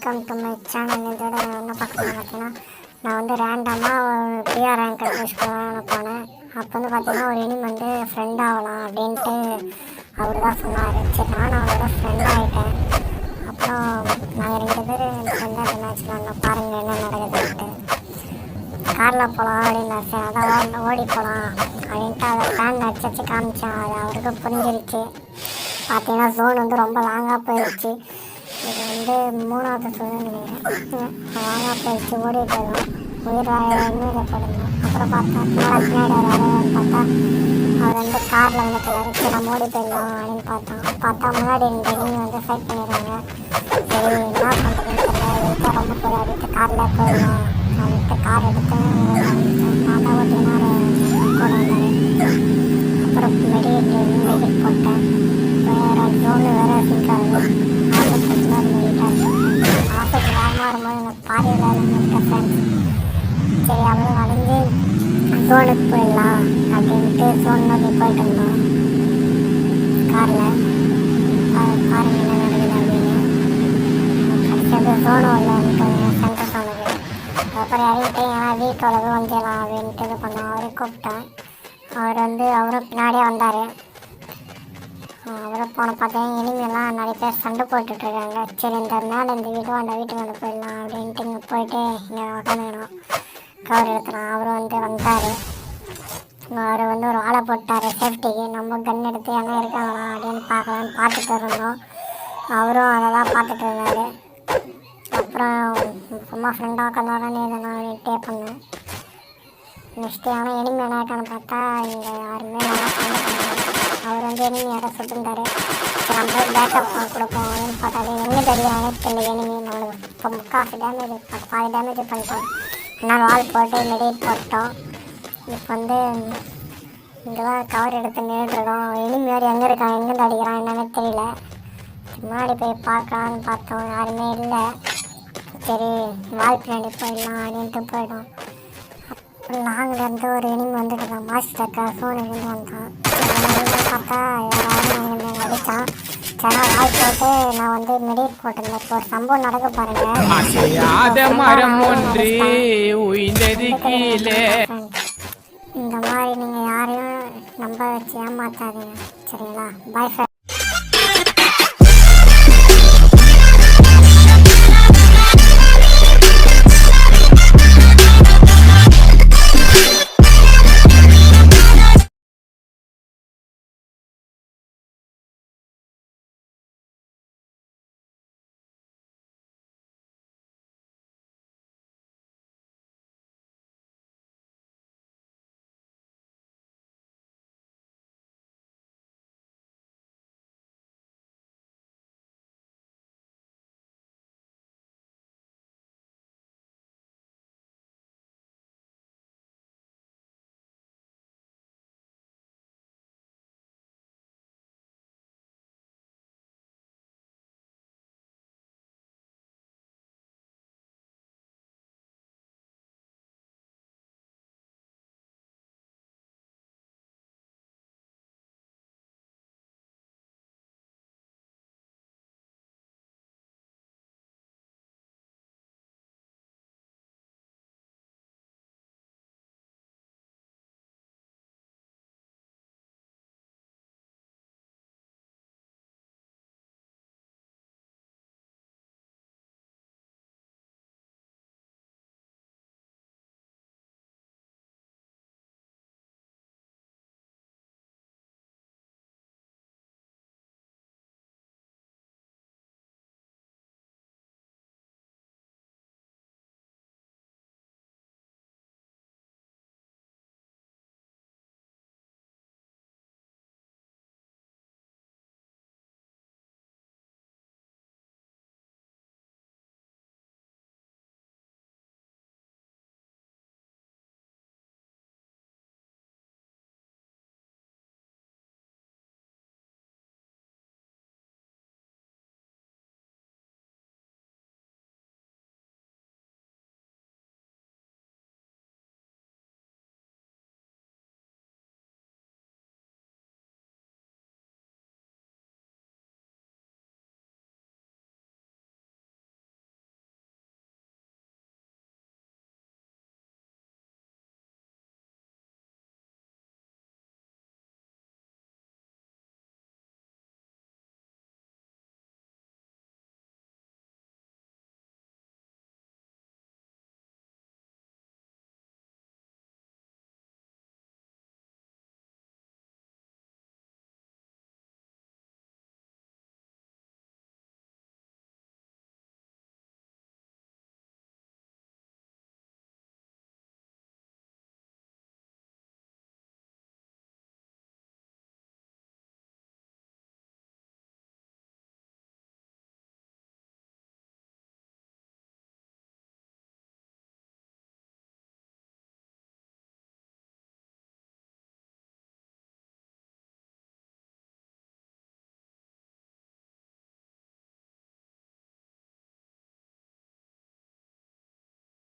Welcome to my channel. இதோட நான் என்ன பார்க்க பார்த்தீங்கன்னா, நான் வந்து ரேண்டமாக பிஆர் ரேங்க் யூஸ் பண்ணலான்னு போனேன். அப்போ வந்து பார்த்தீங்கன்னா ஒரு இனிமே வந்து ஃப்ரெண்ட் ஆகலாம் அப்படின்ட்டு அவர் தான் சொன்னார். சரி நானும் அவரோட ஃப்ரெண்ட் ஆகிட்டேன். அப்புறம் நாங்கள் 2 பேர் ஃப்ரெண்டாக மேட்ச் பண்ணோம். பாருங்கள் என்ன நடக்குதுன்ட்டு. காரில் போகலாம் அப்படின்னு சரி அதான் ஓடி போகலாம் அப்படின்ட்டு அதை ஃபேன் அடிச்சு காமிச்சேன். அது அவருக்கு புரிஞ்சிருச்சு. பார்த்தீங்கன்னா ஜோன் வந்து ரொம்ப லாங்காக போயிடுச்சு. இது வந்து 3வது சோதனை நினைக்கிறேன். லாங்காக போயிடுச்சு. ஓடி போயிடும் உயிர் உயிரை போடணும். அப்புறம் பார்த்தா பின்னாடி வராதுன்னு பார்த்தா அவர் வந்து காரில் வந்து கிளறிச்சு நம்ம ஓடி போயிடலாம் அப்படின்னு பார்த்தா முன்னாடி 2 இனிமே வந்து ஃபைட் பண்ணிடுறாங்க. சரி என்ன பண்ணுறதுன்னு தெரியல, ரொம்ப போராடிட்டு காரில் போயிடலாம் அப்படின்ட்டு கார் எடுத்து நான் தான் ஓட்டினார் கூட இருந்தார். அப்புறம் மெடிக்கேட் போட்டேன். வேறு ஜோனு வேறு சிங்க் ஆகுது. ஆஃபீஸில் வேகமாக வரும்போது எனக்கு பாதியில் இருந்த ஃப்ரெண்ட்ஸ் சரி அப்படியே வளைஞ்சு ஜோனுக்கு போயிடலாம் அப்படின்ட்டு ஜோன் நோக்கி போயிட்டு இருந்தோம் காரில். பாருங்கள் என்ன நடக்குது அப்படின்னு. கடைசியாக ஜோனு உள்ள சென்டர் ஜோனுக்கு அப்புறம் இறங்கிட்டு ஏன்னா வீட்டோட வந்துடலாம் அப்படின்ட்டு இது பண்ணோம். அவரே கூப்பிட்டேன். அவர் வந்து அவரும் பின்னாடியே வந்தார். அவரை போன பார்த்தேன் இனிமேலாம் நிறைய பேர் சண்டை போட்டுட்ருக்காங்க. சரி இந்த மேலே இந்த வீட்டுக்கு வந்து போயிடலாம் அப்படின்ட்டு இங்கே போயிட்டு இங்கே உட்காந்துக்கணும் கவர் எடுத்துலாம். அவர் வந்து வந்தார். அவர் வந்து ஒரு ஆளை போட்டார் சேஃப்டிக்கு. நம்ம கன் எடுத்து என்ன இருக்காங்களா அப்படின்னு பார்க்கலான்னு பார்த்துட்டு இருந்தோம். அவரும் அதை தான் பார்த்துட்டு இருந்தார். அப்புறம் சும்மா ஃப்ரெண்டாக உட்காந்தாலும் எதனா அப்படின்ட்டே பண்ணேன். நெக்ஸ்ட்டு ஆனால் இனிமே என்ன இருக்கான்னு பார்த்தா இங்கே யாருமே நல்லா சண்டை பண்ணாங்க. அவர் வந்து எனிமி யாரை சுட்டுருந்தாரு. சரி நம்ம பேக்கப் கொடுப்போம் அப்படின்னு பார்த்தாரு. எங்கே தெரியாதே தெரியல. எனிமி நம்மளுக்கு இப்போ முக்கால்வாசி டேமேஜ் பாதி டேமேஜ் பண்ணிட்டோம். ஆனால் வால் போட்டு மெடிட் போட்டோம். இப்போ வந்து இங்கே தான் கவர் எடுத்து நின்றுருக்கோம். எனிமி வேறு எங்கே இருக்கான் எங்கேருந்து அடிக்கிறான் என்னன்னு தெரியல. முன்னாடி போய் பார்க்கலான்னு பார்த்தோம், யாருமே இல்லை. சரி வால் பின்னாடி போயிடலாம் அப்படின்ட்டு போயிடும். லாங்கிலேருந்து ஒரு எனிமி வந்துட்டு இருக்கான். மாஸ்டர்க்கா ஃபோனுலேருந்து வந்தான். பார்த்தா யாராவது நாங்கள் அடித்தான். சரி வாய் போட்டு நான் வந்து மெடிட் போட்டிருந்தேன். இப்போ ஒரு சம்பவம் நடக்க பாருங்கள். இந்த மாதிரி நீங்கள் யாரையும் நம்ப வச்சு ஏமாத்தாதீங்க சரிங்களா? பாய் ஃப்ரெண்ட்.